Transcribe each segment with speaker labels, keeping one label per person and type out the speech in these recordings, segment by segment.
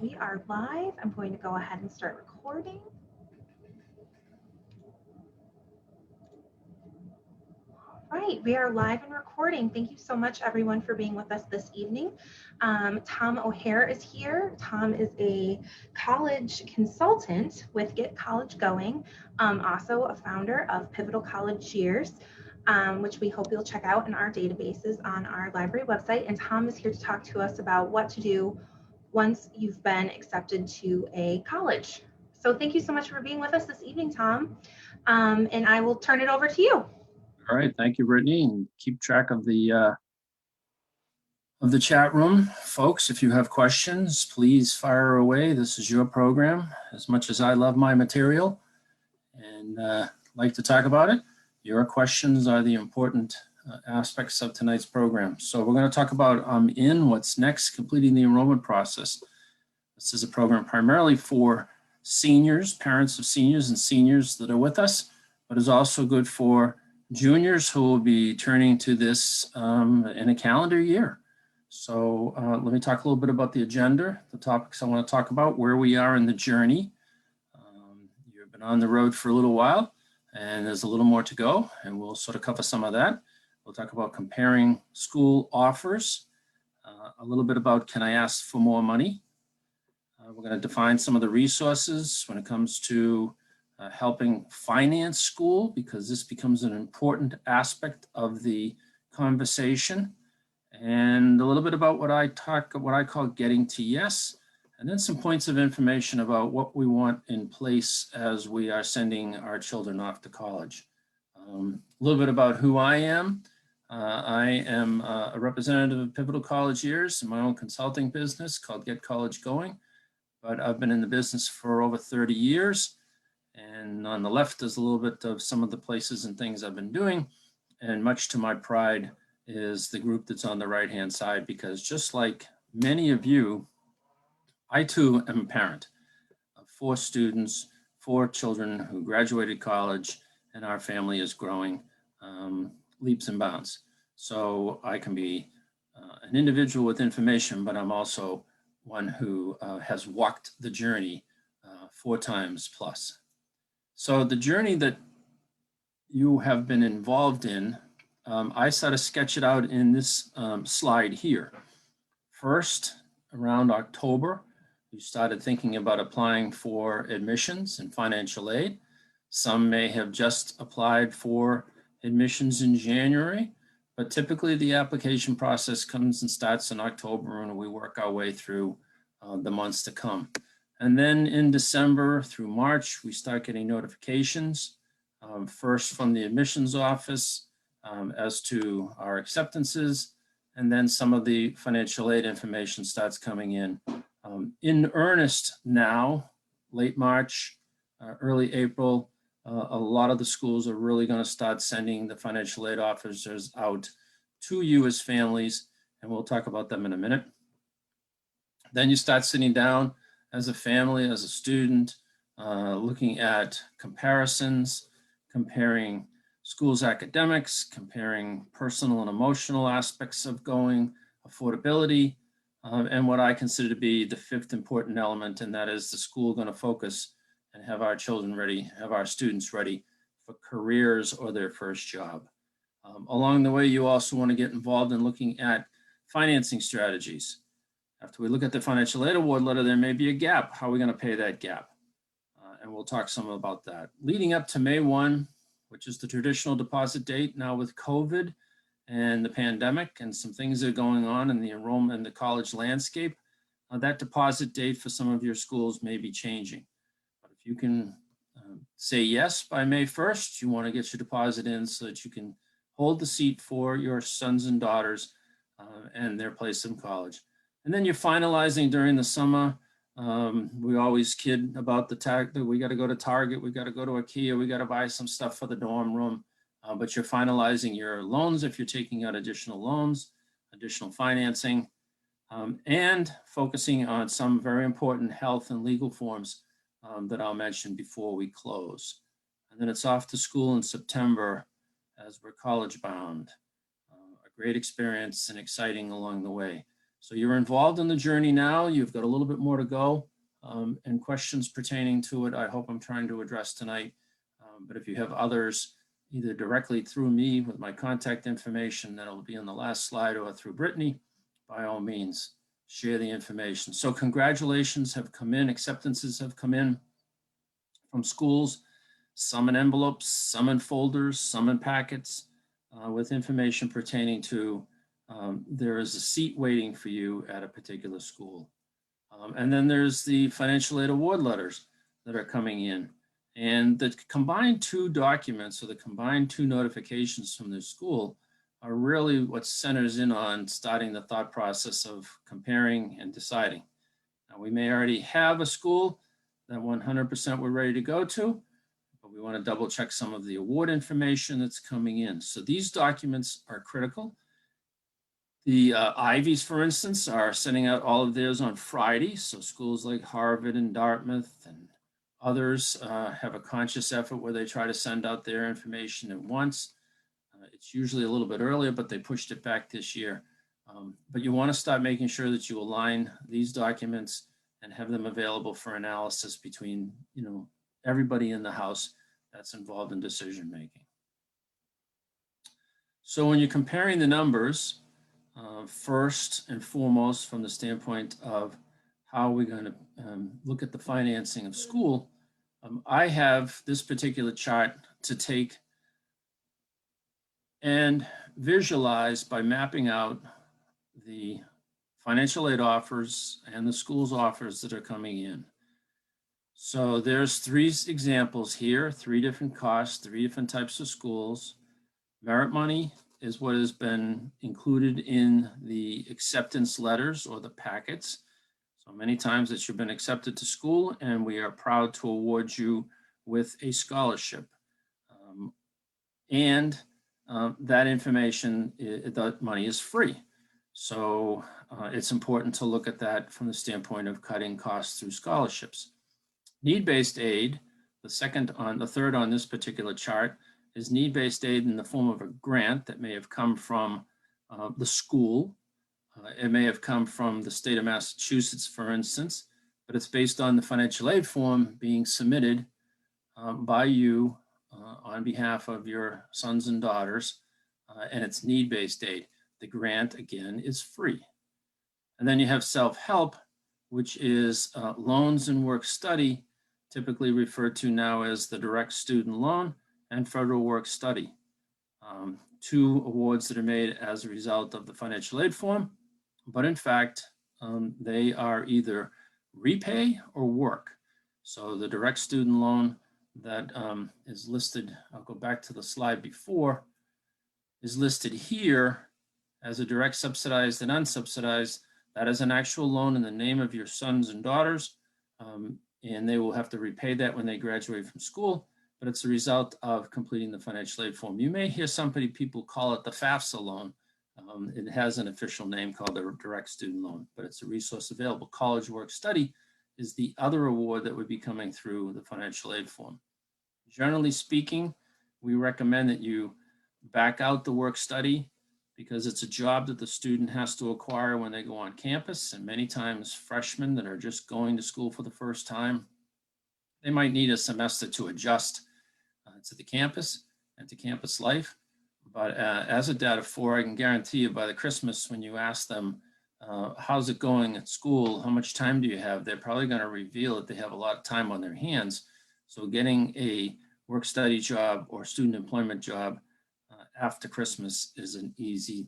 Speaker 1: we are live. I'm going to go ahead and start recording. All right, we are live and recording. Thank you so much, everyone, for being with us this evening. Tom O'Hare is here. Tom is a college consultant with Get College Going, also a founder of Pivotal College Years, which we hope you'll check out in our databases on our library website. And Tom is here to talk to us about what to do once you've been accepted to a college. So thank you so much for being with us this evening, Tom. And I will turn it over to you.
Speaker 2: All right, thank you, Brittany, and keep track of the chat room. Folks, if you have questions, please fire away. This is your program. As much as I love my material and like to talk about it, your questions are the important aspects of tonight's program. So we're going to talk about what's next, completing the enrollment process. This is a program primarily for seniors, parents of seniors and seniors that are with us, but is also good for juniors who will be turning to this in a calendar year. So let me talk a little bit about the agenda, the topics I want to talk about, where we are in the journey. You've been on the road for a little while, and there's a little more to go, and we'll sort of cover some of that. We'll talk about comparing school offers, a little bit about can I ask for more money. We're going to define some of the resources when it comes to helping finance school, because this becomes an important aspect of the conversation, and a little bit about what I call getting to yes, and then some points of information about what we want in place as we are sending our children off to college. A little bit about who I am. I am a representative of Pivotal College Years in my own consulting business called Get College Going, but I've been in the business for over 30 years. And on the left is a little bit of some of the places and things I've been doing. And much to my pride is the group that's on the right-hand side, because just like many of you, I too am a parent of 4 students, 4 children who graduated college, and our family is growing leaps and bounds. So I can be an individual with information, but I'm also one who has walked the journey 4 times plus. So the journey that you have been involved in, I sort of sketch it out in this slide here. First, around October, you started thinking about applying for admissions and financial aid. Some may have just applied for admissions in January, but typically the application process comes and starts in October, and we work our way through the months to come. And then in December through March, we start getting notifications, first from the admissions office as to our acceptances, and then some of the financial aid information starts coming in earnest now, late March, early April. A lot of the schools are really going to start sending the financial aid officers out to you as families, and we'll talk about them in a minute. Then you start sitting down as a family, as a student, looking at comparisons, comparing schools' academics, comparing personal and emotional aspects of going, affordability, and what I consider to be the 5th important element, and that is the school going to focus and have our children ready, have our students ready for careers or their first job. Along the way, you also want to get involved in looking at financing strategies. After we look at the financial aid award letter, there may be a gap. How are we going to pay that gap? And we'll talk some about that. Leading up to May 1, which is the traditional deposit date, now with COVID and the pandemic and some things that are going on in the enrollment and the college landscape, that deposit date for some of your schools may be changing. But if you can say yes by May 1st, you want to get your deposit in so that you can hold the seat for your sons and daughters and their place in college. And then you're finalizing during the summer. We always kid about the tag that we got to go to Target, we got to go to IKEA, we got to buy some stuff for the dorm room. But you're finalizing your loans if you're taking out additional loans, additional financing, and focusing on some very important health and legal forms that I'll mention before we close. And then it's off to school in September as we're college bound. A great experience and exciting along the way. So you're involved in the journey now. You've got a little bit more to go, and questions pertaining to it, I hope I'm trying to address tonight. But if you have others, either directly through me with my contact information that'll be on the last slide, or through Brittany, by all means, share the information. So congratulations have come in, acceptances have come in from schools, some in envelopes, some in folders, some in packets, with information pertaining to there is a seat waiting for you at a particular school. And then there's the financial aid award letters that are coming in. And the combined two documents, or the combined two notifications from the school, are really what centers in on starting the thought process of comparing and deciding. Now, we may already have a school that 100% we're ready to go to, but we want to double check some of the award information that's coming in. So these documents are critical. The Ivies, for instance, are sending out all of theirs on Friday. So schools like Harvard and Dartmouth and others have a conscious effort where they try to send out their information at once. It's usually a little bit earlier, but they pushed it back this year. But you want to start making sure that you align these documents and have them available for analysis between, everybody in the house that's involved in decision making. So when you're comparing the numbers, first and foremost, from the standpoint of how we're going to look at the financing of school, I have this particular chart to take and visualize by mapping out the financial aid offers and the school's offers that are coming in. So there's three examples here, three different costs, three different types of schools. Merit money is what has been included in the acceptance letters or the packets. So many times that you've been accepted to school, and we are proud to award you with a scholarship. That information, that money is free. So it's important to look at that from the standpoint of cutting costs through scholarships. Need-based aid, the third on this particular chart, is need-based aid in the form of a grant that may have come from the school. It may have come from the state of Massachusetts, for instance, but it's based on the financial aid form being submitted by you on behalf of your sons and daughters, and it's need-based aid. The grant, again, is free. And then you have self-help, which is loans and work study, typically referred to now as the direct student loan and federal work study. Two awards that are made as a result of the financial aid form, but in fact, they are either repay or work. So the direct student loan that is listed, I'll go back to the slide before, is listed here as a direct subsidized and unsubsidized. That is an actual loan in the name of your sons and daughters, and they will have to repay that when they graduate from school, but it's a result of completing the financial aid form. You may hear people call it the FAFSA loan. It has an official name called the direct student loan, but it's a resource available. College work study is the other award that would be coming through the financial aid form. Generally speaking, we recommend that you back out the work study because it's a job that the student has to acquire when they go on campus. And many times freshmen that are just going to school for the first time, they might need a semester to adjust to the campus and to campus life. But as a data 4, I can guarantee you by the Christmas, when you ask them, how's it going at school? How much time do you have? They're probably going to reveal that they have a lot of time on their hands. So getting a work study job or student employment job after Christmas is an easy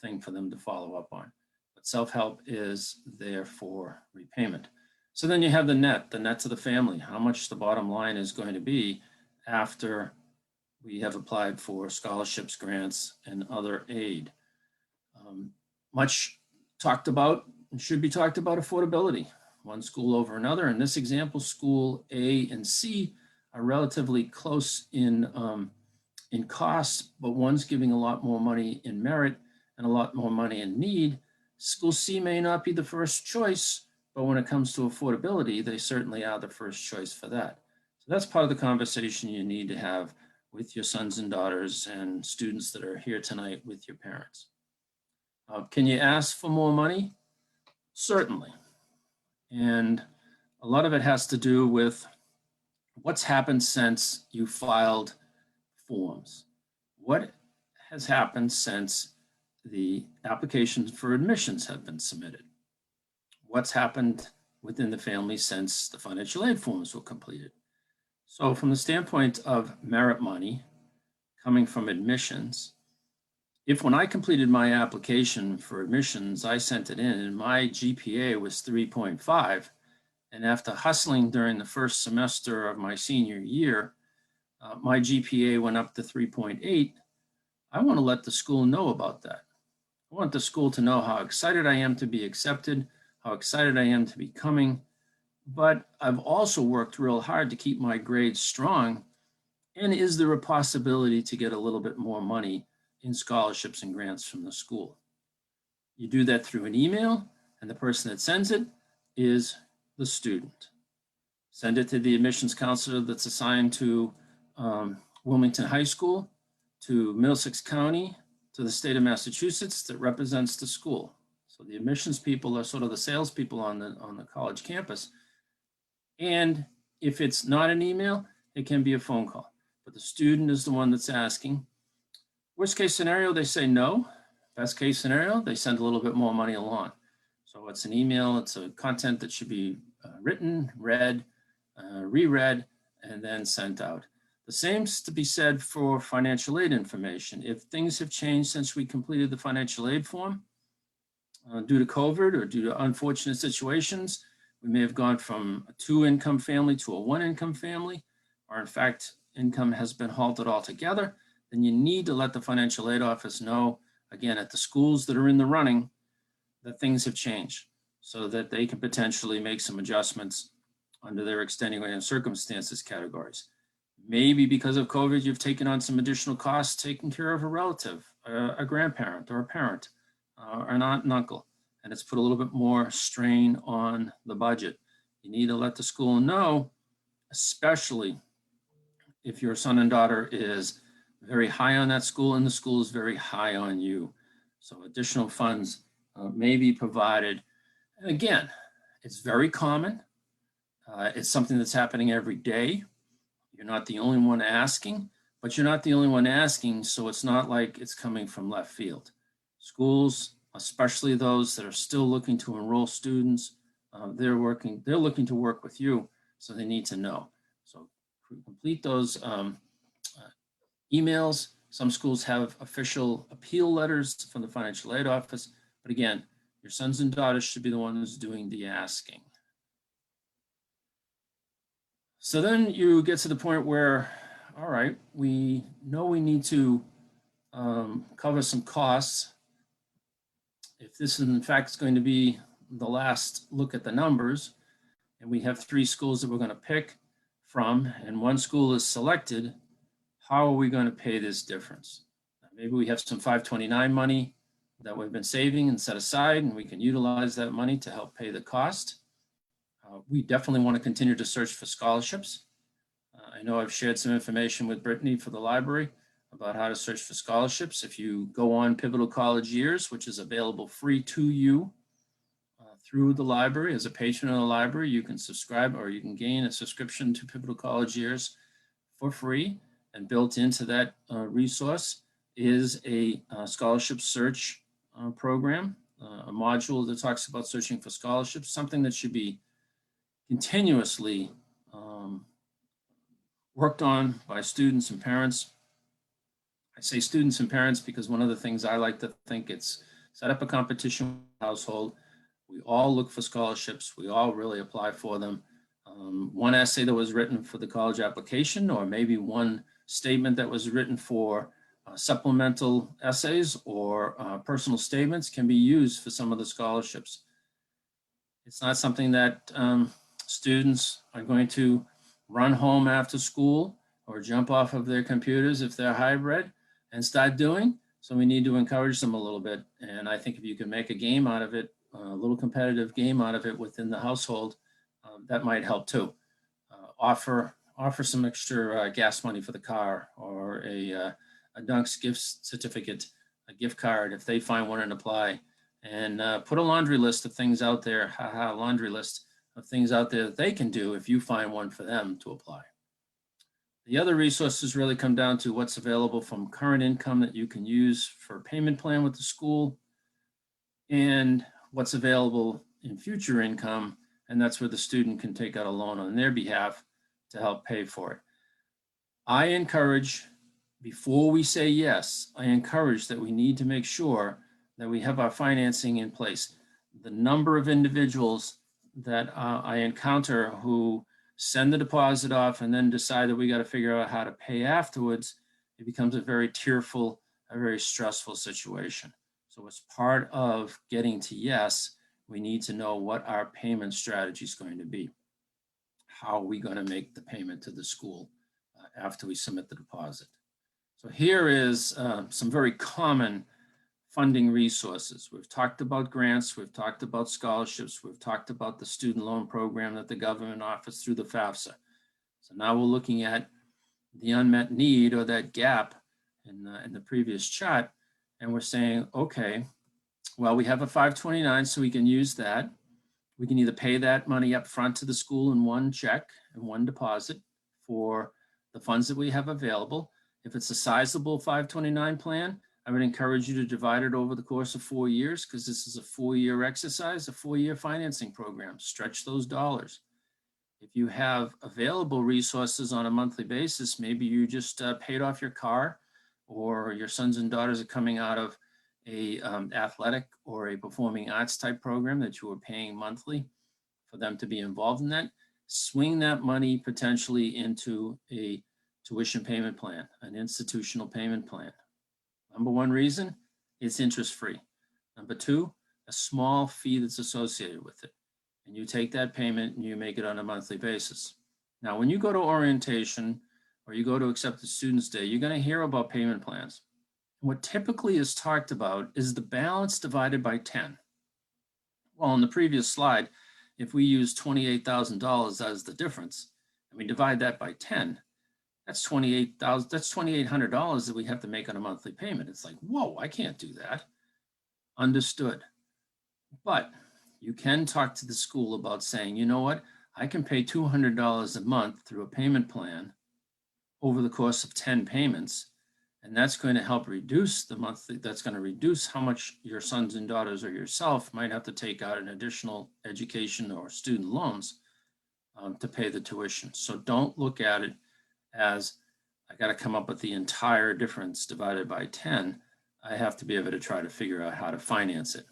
Speaker 2: thing for them to follow up on. But self-help is there for repayment. So then you have the net to the family, how much the bottom line is going to be after we have applied for scholarships, grants, and other aid. Much talked about and should be talked about affordability. One school over another. In this example, school A and C are relatively close in costs, but one's giving a lot more money in merit and a lot more money in need. School C may not be the first choice, but when it comes to affordability, they certainly are the first choice for that. So that's part of the conversation you need to have with your sons and daughters and students that are here tonight with your parents. Can you ask for more money? Certainly. And a lot of it has to do with what's happened since you filed forms. What has happened since the applications for admissions have been submitted? What's happened within the family since the financial aid forms were completed? So from the standpoint of merit money coming from admissions, if when I completed my application for admissions, I sent it in and my GPA was 3.5, and after hustling during the first semester of my senior year, my GPA went up to 3.8, I want to let the school know about that. I want the school to know how excited I am to be accepted, how excited I am to be coming, but I've also worked real hard to keep my grades strong. And is there a possibility to get a little bit more money in scholarships and grants from the school? You do that through an email, and the person that sends it is the student. Send it to the admissions counselor that's assigned to Wilmington High School, to Middlesex County, to the state of Massachusetts that represents the school. So the admissions people are sort of the salespeople on the college campus. And if it's not an email, it can be a phone call. But the student is the one that's asking. Worst case scenario, they say no. Best case scenario, they send a little bit more money along. So it's an email, it's a content that should be written, read, reread, and then sent out. The same's to be said for financial aid information. If things have changed since we completed the financial aid form, due to COVID or due to unfortunate situations, we may have gone from a 2-income family to a 1-income family, or in fact, income has been halted altogether, then you need to let the financial aid office know, again, at the schools that are in the running, that things have changed so that they can potentially make some adjustments under their extenuating circumstances categories. Maybe because of COVID, you've taken on some additional costs taking care of a relative, a grandparent or a parent, or an aunt and uncle, and it's put a little bit more strain on the budget. You need to let the school know, especially if your son and daughter is very high on that school and the school is very high on you. So additional funds may be provided. And again, it's very common. It's something that's happening every day. You're not the only one asking, but you're not the only one asking, so it's not like it's coming from left field. Schools, especially those that are still looking to enroll students, they're looking to work with you, so they need to know. So complete those emails. Some schools have official appeal letters from the financial aid office, but again, your sons and daughters should be the ones doing the asking. So then you get to the point where, all right, we know we need to cover some costs. If this is in fact going to be the last look at the numbers, and we have 3 schools that we're going to pick from, and 1 school is selected, how are we going to pay this difference? Maybe we have some 529 money that we've been saving and set aside, and we can utilize that money to help pay the cost. We definitely want to continue to search for scholarships. I know I've shared some information with Brittany for the library about how to search for scholarships. If you go on Pivotal College Years, which is available free to you through the library, as a patron of the library, you can subscribe or you can gain a subscription to Pivotal College Years for free. And built into that resource is a scholarship search program, a module that talks about searching for scholarships, something that should be continuously worked on by students and parents. I say students and parents because one of the things I like to think, it's set up a competition household. We all look for scholarships. We all really apply for them. One essay that was written for the college application, or maybe one statement that was written for supplemental essays or personal statements, can be used for some of the scholarships. It's not something that students are going to run home after school or jump off of their computers if they're hybrid and start doing. So we need to encourage them a little bit. And I think if you can make a game out of it, a little competitive game out of it within the household, that might help too. Offer some extra gas money for the car, or a Dunks gift certificate, a gift card if they find one and apply. and put a laundry list of things out there, laundry list of things out there that they can do if you find one for them to apply. The other resources really come down to what's available from current income that you can use for a payment plan with the school, and what's available in future income, and that's where the student can take out a loan on their behalf to help pay for it. I encourage, before we say yes, I encourage that we need to make sure that we have our financing in place. The number of individuals that I encounter who send the deposit off and then decide that we got to figure out how to pay afterwards, it becomes a very tearful, a very stressful situation. So as part of getting to yes, we need to know what our payment strategy is going to be. How are we going to make the payment to the school after we submit the deposit? So here is some very common funding resources. We've talked about grants, we've talked about scholarships, we've talked about the student loan program that the government offers through the FAFSA. So now we're looking at the unmet need, or that gap in the previous chart, and we're saying, okay, well, we have a 529, so we can use that. We can either pay that money up front to the school in one check and one deposit for the funds that we have available. If it's a sizable 529 plan, I would encourage you to divide it over the course of 4 years, because this is a 4-year exercise, a 4-year financing program. Stretch those dollars. If you have available resources on a monthly basis, maybe you just paid off your car, or your sons and daughters are coming out of a athletic or a performing arts type program that you are paying monthly for them to be involved in that. Swing that money potentially into a tuition payment plan, an institutional payment plan. Number one reason, it's interest free. Number two, a small fee that's associated with it. And you take that payment and you make it on a monthly basis. Now, when you go to orientation or you go to Accepted Students Day, you're going to hear about payment plans. What typically is talked about is the balance divided by 10. Well, in the previous slide, if we use $28,000 as the difference, and we divide that by 10, that's $28,000. That's $2,800 that we have to make on a monthly payment. It's like, whoa, I can't do that. Understood. But you can talk to the school about saying, you know what, I can pay $200 a month through a payment plan over the course of 10 payments. And that's going to help reduce the monthly, that's going to reduce how much your sons and daughters or yourself might have to take out in additional education or student loans to pay the tuition. So don't look at it as, I got to come up with the entire difference divided by 10. I have to be able to try to figure out how to finance it.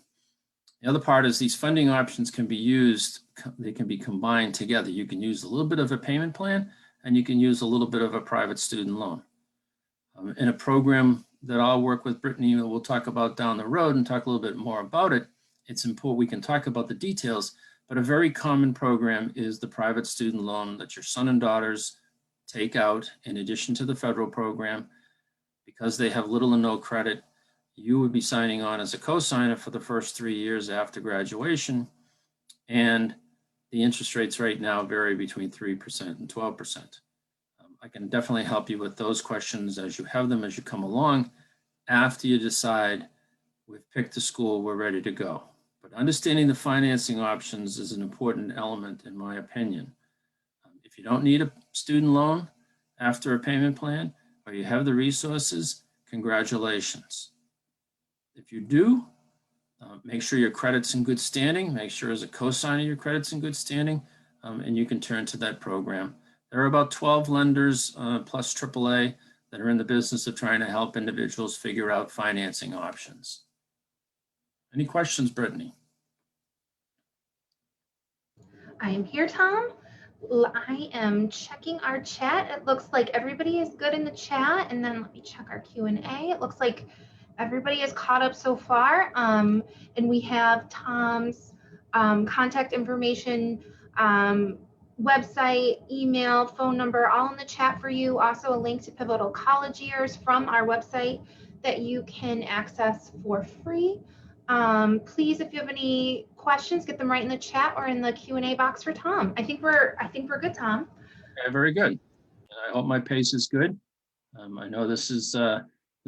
Speaker 2: The other part is these funding options can be used, they can be combined together. You can use a little bit of a payment plan, and you can use a little bit of a private student loan. In a program that I'll work with Brittany, we'll talk about down the road and talk a little bit more about it. It's important we can talk about the details, but a very common program is the private student loan that your son and daughters take out in addition to the federal program. Because they have little or no credit, you would be signing on as a co-signer for the first 3 years after graduation. And the interest rates right now vary between 3% and 12%. I can definitely help you with those questions as you have them, as you come along. After you decide we've picked a school, we're ready to go. But understanding the financing options is an important element, in my opinion. If you don't need a student loan after a payment plan, or you have the resources, congratulations. If you do, make sure your credit's in good standing. Make sure as a co-signer your credit's in good standing, and you can turn to that program. There are about 12 lenders plus AAA that are in the business of trying to help individuals figure out financing options. Any questions, Brittany?
Speaker 1: I am here, Tom. I am checking our chat. It looks like everybody is good in the chat. And then let me check our Q&A. It looks like everybody is caught up so far. And we have Tom's contact information, website, email, phone number, all in the chat for you. Also a link to Pivotal College Years from our website that you can access for free. Please, if you have any questions, get them right in the chat or in the Q&A box for Tom. I think we're good, Tom.
Speaker 2: Okay, very good. I hope my pace is good. I know this is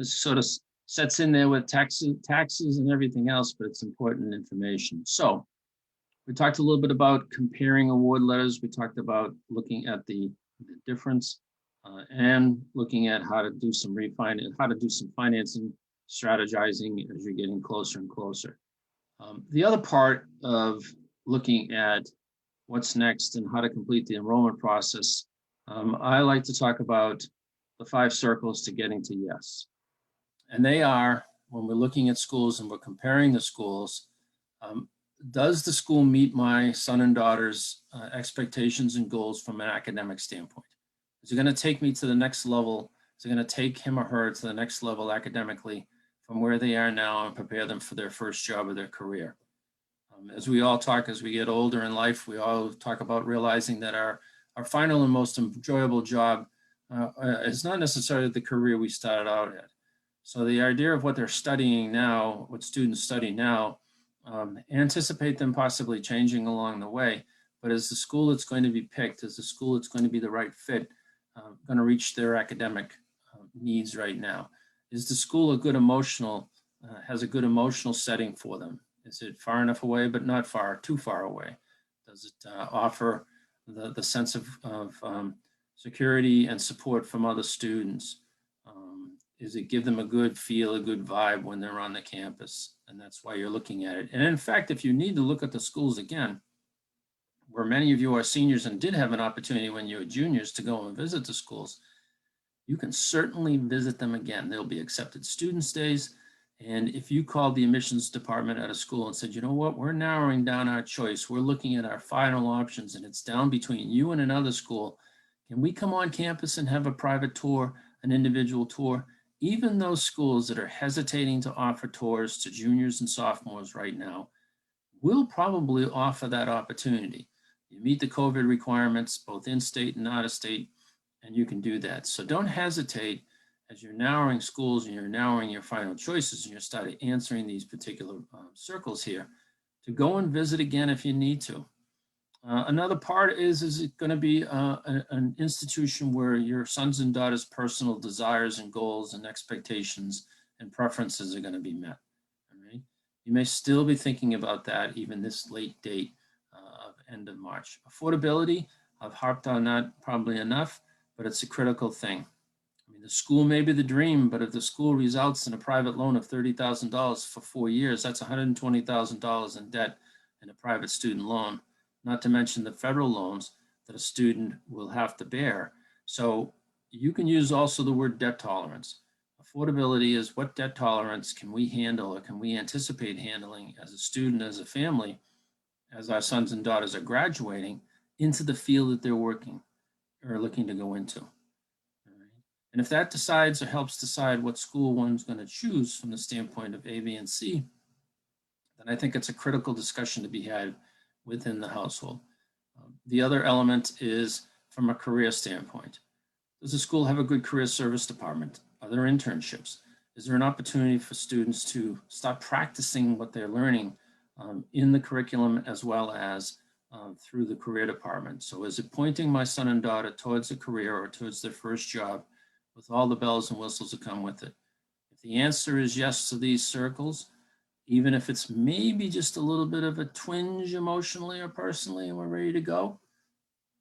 Speaker 2: sort of sets in there with taxes and everything else, but it's important information. So we talked a little bit about comparing award letters. We talked about looking at the difference and looking at how to do some financing, strategizing as you're getting closer and closer. The other part of looking at what's next and how to complete the enrollment process, I like to talk about the 5 circles to getting to yes. And they are, when we're looking at schools and we're comparing the schools, does the school meet my son and daughter's expectations and goals from an academic standpoint? Is it going to take me to the next level? Is it going to take him or her to the next level academically from where they are now and prepare them for their first job or their career? As we all talk, as we get older in life, we all talk about realizing that our final and most enjoyable job is not necessarily the career we started out at. So the idea of what they're studying now, what students study now, anticipate them possibly changing along the way. But is the school that's going to be picked, is the school that's going to be the right fit, going to reach their academic needs right now? Is the school a good emotional, has a good emotional setting for them? Is it far enough away, but not too far away? Does it offer the sense of security and support from other students? Is it give them a good feel, a good vibe when they're on the campus? And that's why you're looking at it. And in fact, if you need to look at the schools again, where many of you are seniors and did have an opportunity when you were juniors to go and visit the schools, you can certainly visit them again. There'll be accepted students days. And if you called the admissions department at a school and said, you know what, we're narrowing down our choice, we're looking at our final options and it's down between you and another school, can we come on campus and have a private tour, an individual tour? Even those schools that are hesitating to offer tours to juniors and sophomores right now will probably offer that opportunity. You meet the COVID requirements, both in-state and out-of-state, and you can do that. So don't hesitate as you're narrowing schools and you're narrowing your final choices and you start answering these particular circles here to go and visit again if you need to. Another part is it going to be an institution where your sons and daughters' personal desires and goals and expectations and preferences are going to be met. All right? You may still be thinking about that even this late date of end of March. Affordability, I've harped on that probably enough, but it's a critical thing. I mean, the school may be the dream, but if the school results in a private loan of $30,000 for 4 years, that's $120,000 in debt in a private student loan, not to mention the federal loans that a student will have to bear. So you can use also the word debt tolerance. Affordability is what debt tolerance can we handle or can we anticipate handling as a student, as a family, as our sons and daughters are graduating into the field that they're working or looking to go into. And if that decides or helps decide what school one's going to choose from the standpoint of A, B, and C, then I think it's a critical discussion to be had within the household. The other element is from a career standpoint. Does the school have a good career service department? Are there internships? Is there an opportunity for students to start practicing what they're learning in the curriculum as well as through the career department? So is it pointing my son and daughter towards a career or towards their first job with all the bells and whistles that come with it? If the answer is yes to these circles, even if it's maybe just a little bit of a twinge emotionally or personally and we're ready to go,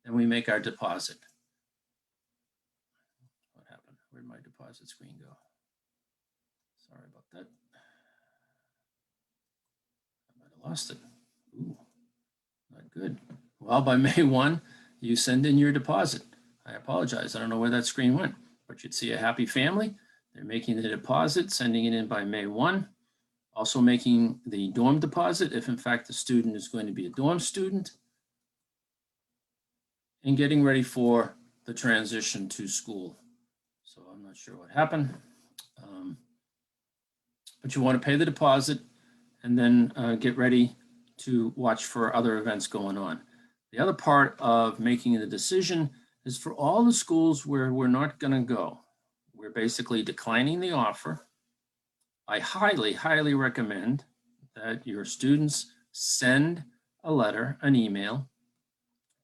Speaker 2: then we make our deposit. What happened? Where'd my deposit screen go? Sorry about that. I might have lost it. Ooh, not good. Well, by May 1, you send in your deposit. I apologize. I don't know where that screen went, but you'd see a happy family. They're making the deposit, sending it in by May 1. Also making the dorm deposit if in fact the student is going to be a dorm student, and getting ready for the transition to school. So I'm not sure what happened, but you want to pay the deposit and then get ready to watch for other events going on. The other part of making the decision is for all the schools where we're not going to go. We're basically declining the offer. I highly, highly recommend that your students send a letter, an email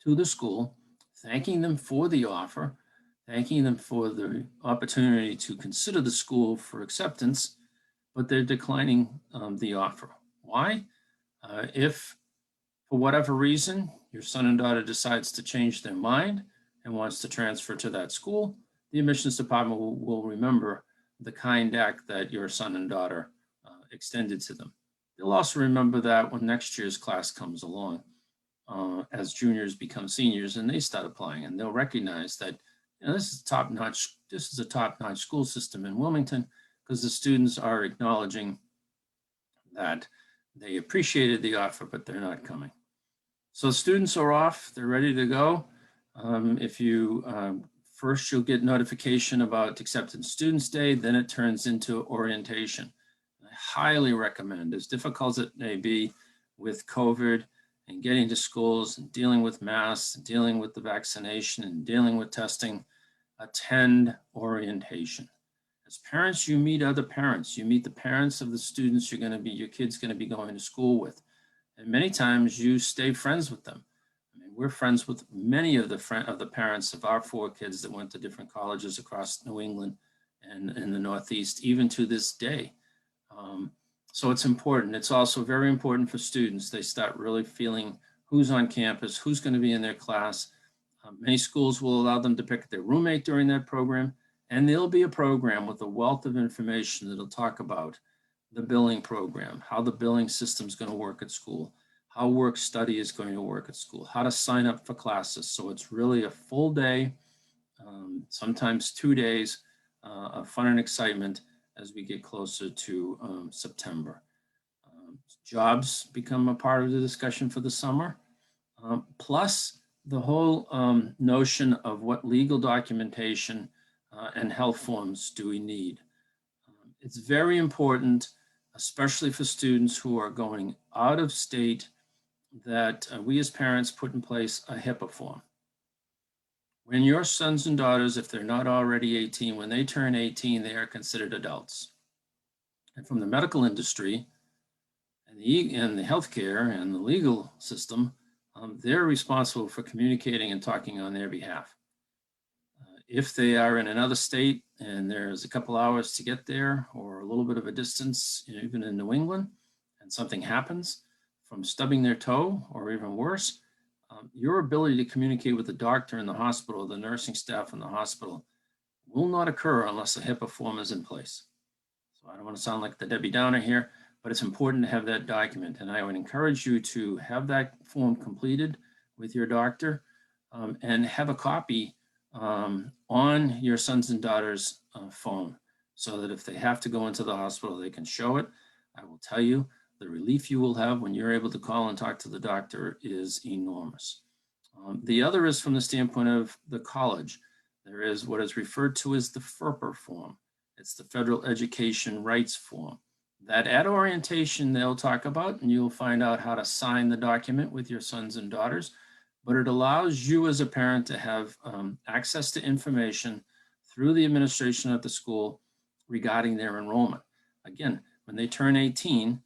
Speaker 2: to the school, thanking them for the offer, thanking them for the opportunity to consider the school for acceptance, but they're declining the offer. Why? If for whatever reason your son and daughter decides to change their mind and wants to transfer to that school, the admissions department will remember the kind act that your son and daughter extended to them. They'll also remember that when next year's class comes along, as juniors become seniors and they start applying, and they'll recognize that this is top-notch. This is a top-notch school system in Wilmington, because the students are acknowledging that they appreciated the offer, but they're not coming. So students are off, they're ready to go. If you, first you'll get notification about Acceptance Students Day, then it turns into orientation. I highly recommend, as difficult as it may be with COVID and getting to schools and dealing with masks and dealing with the vaccination and dealing with testing, attend orientation. As parents, you meet other parents. You meet the parents of the students your kid's going to be going to school with. And many times you stay friends with them. I mean, we're friends with many of the parents of our 4 kids that went to different colleges across New England and in the Northeast, even to this day. So it's important. It's also very important for students. They start really feeling who's on campus, who's going to be in their class. Many schools will allow them to pick their roommate during that program, and there'll be a program with a wealth of information that'll talk about the billing program, how the billing system is going to work at school, how work study is going to work at school, how to sign up for classes. So it's really a full day, sometimes 2 days of fun and excitement as we get closer to September. Jobs become a part of the discussion for the summer, plus the whole notion of what legal documentation and health forms do we need. It's very important, especially for students who are going out of state, that we as parents put in place a HIPAA form. When your sons and daughters, if they're not already 18, when they turn 18, they are considered adults. And from the medical industry and the healthcare and the legal system, they're responsible for communicating and talking on their behalf. If they are in another state and there's a couple hours to get there, or a little bit of a distance, even in New England, and something happens from stubbing their toe or even worse, your ability to communicate with the doctor in the hospital, the nursing staff in the hospital, will not occur unless a HIPAA form is in place. So I don't want to sound like the Debbie Downer here, but it's important to have that document. And I would encourage you to have that form completed with your doctor, and have a copy on your sons and daughters' phone, so that if they have to go into the hospital, they can show it. I will tell you, the relief you will have when you're able to call and talk to the doctor is enormous. The other is from the standpoint of the college. There is what is referred to as the FERPA form. It's the Federal Education Rights Form. That at orientation they'll talk about, and you'll find out how to sign the document with your sons and daughters. But it allows you as a parent to have access to information through the administration at the school regarding their enrollment. Again, when they turn 18,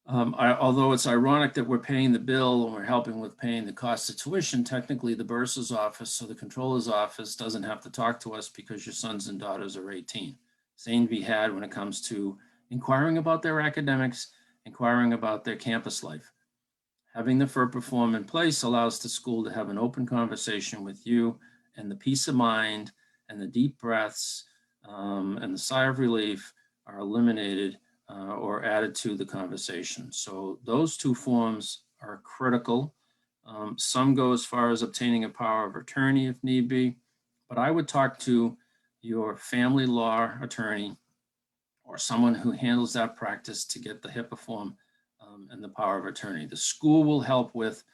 Speaker 2: although it's ironic that we're paying the bill and we're helping with paying the cost of tuition, technically the bursar's office or the controller's office doesn't have to talk to us because your sons and daughters are 18. Same to be had when it comes to inquiring about their academics, inquiring about their campus life. Having the FERPA form in place allows the school to have an open conversation with you, and the peace of mind and the deep breaths and the sigh of relief are eliminated or added to the conversation. So those 2 forms are critical. Some go as far as obtaining a power of attorney if need be, but I would talk to your family law attorney or someone who handles that practice to get the HIPAA form and the power of attorney. The school will help with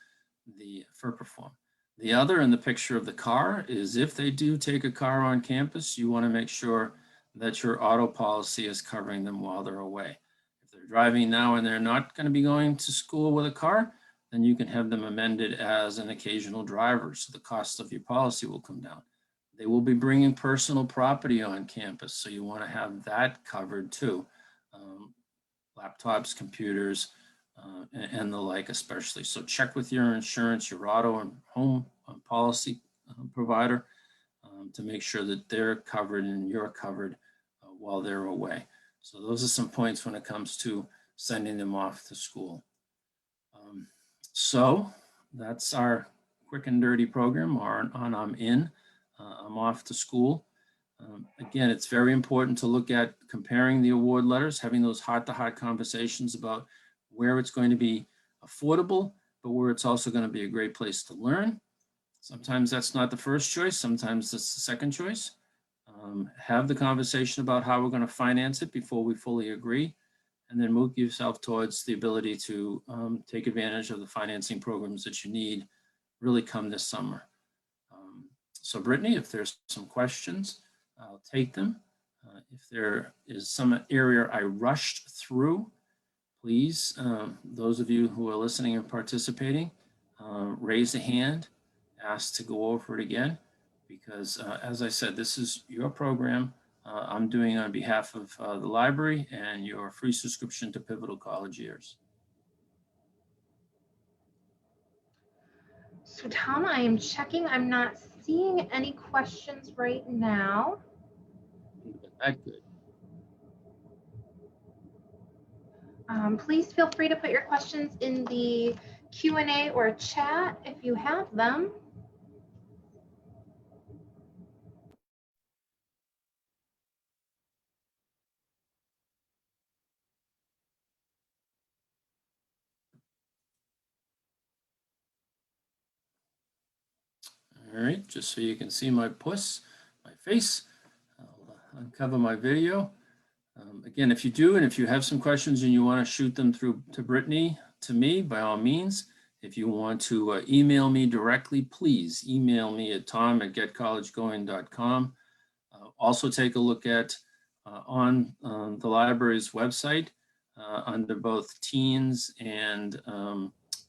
Speaker 2: the FERPA form. The other in the picture of the car is if they do take a car on campus, you want to make sure that your auto policy is covering them while they're away. If they're driving now and they're not going to be going to school with a car, then you can have them amended as an occasional driver, so the cost of your policy will come down. They will be bringing personal property on campus, so you want to have that covered too. Laptops, computers, and the like especially. So check with your insurance, your auto and home policy provider to make sure that they're covered and you're covered while they're away. So those are some points when it comes to sending them off to school. So that's our quick and dirty program on I'm in, I'm off to school. Again, it's very important to look at comparing the award letters, having those heart-to-heart conversations about where it's going to be affordable, but where it's also going to be a great place to learn. Sometimes that's not the first choice. Sometimes that's the second choice. Have the conversation about how we're going to finance it before we fully agree, and then move yourself towards the ability to take advantage of the financing programs that you need really come this summer. So Brittany, if there's some questions, I'll take them. If there is some area I rushed through, please, those of you who are listening and participating, raise a hand, ask to go over it again, because as I said, this is your program. I'm doing on behalf of the library and your free subscription to Pivotal College Years.
Speaker 1: So Tom, I am checking. I'm not seeing any questions right now.
Speaker 2: That good.
Speaker 1: Please feel free to put your questions in the Q&A or chat if you have them.
Speaker 2: All right, just so you can see my puss, my face, I'll uncover my video. Again, if you do, and if you have some questions and you want to shoot them through to Brittany, to me, by all means. If you want to email me directly, please email me at tom@getcollegegoing.com. Also take a look at on the library's website under both teens and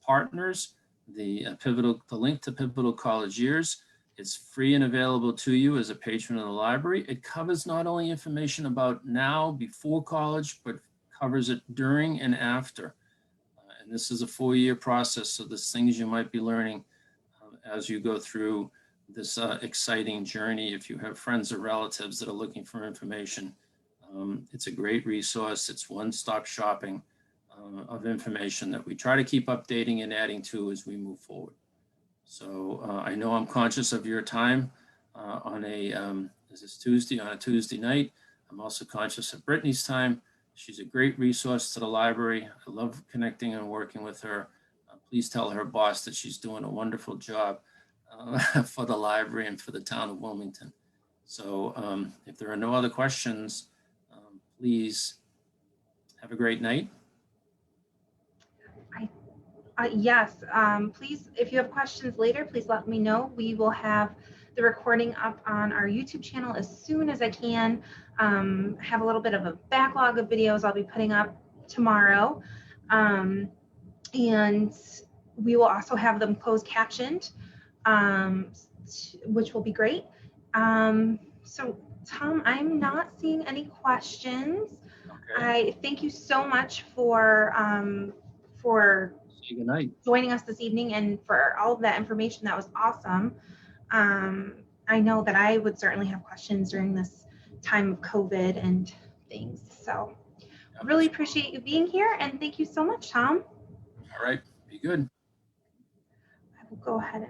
Speaker 2: partners, the link to Pivotal College Years. It's free and available to you as a patron of the library. It covers not only information about now, before college, but covers it during and after. And this is a 4-year process, so there's things you might be learning as you go through this exciting journey. If you have friends or relatives that are looking for information, it's a great resource. It's one-stop shopping of information that we try to keep updating and adding to as we move forward. So I know I'm conscious of your time on this is Tuesday, on a Tuesday night. I'm also conscious of Brittany's time. She's a great resource to the library. I love connecting and working with her. Please tell her boss that she's doing a wonderful job for the library and for the town of Wilmington. So if there are no other questions, please have a great night.
Speaker 1: Yes, please, if you have questions later, please let me know. We will have the recording up on our YouTube channel as soon as I can. Have a little bit of a backlog of videos I'll be putting up tomorrow. And we will also have them closed captioned, which will be great. So Tom, I'm not seeing any questions.
Speaker 2: Okay.
Speaker 1: I thank you so much for
Speaker 2: Good night.
Speaker 1: Joining us this evening and for all of that information. That was awesome. I know that I would certainly have questions during this time of COVID and things. So really appreciate you being here, and thank you so much, Tom.
Speaker 2: All right, be good.
Speaker 1: I will go ahead and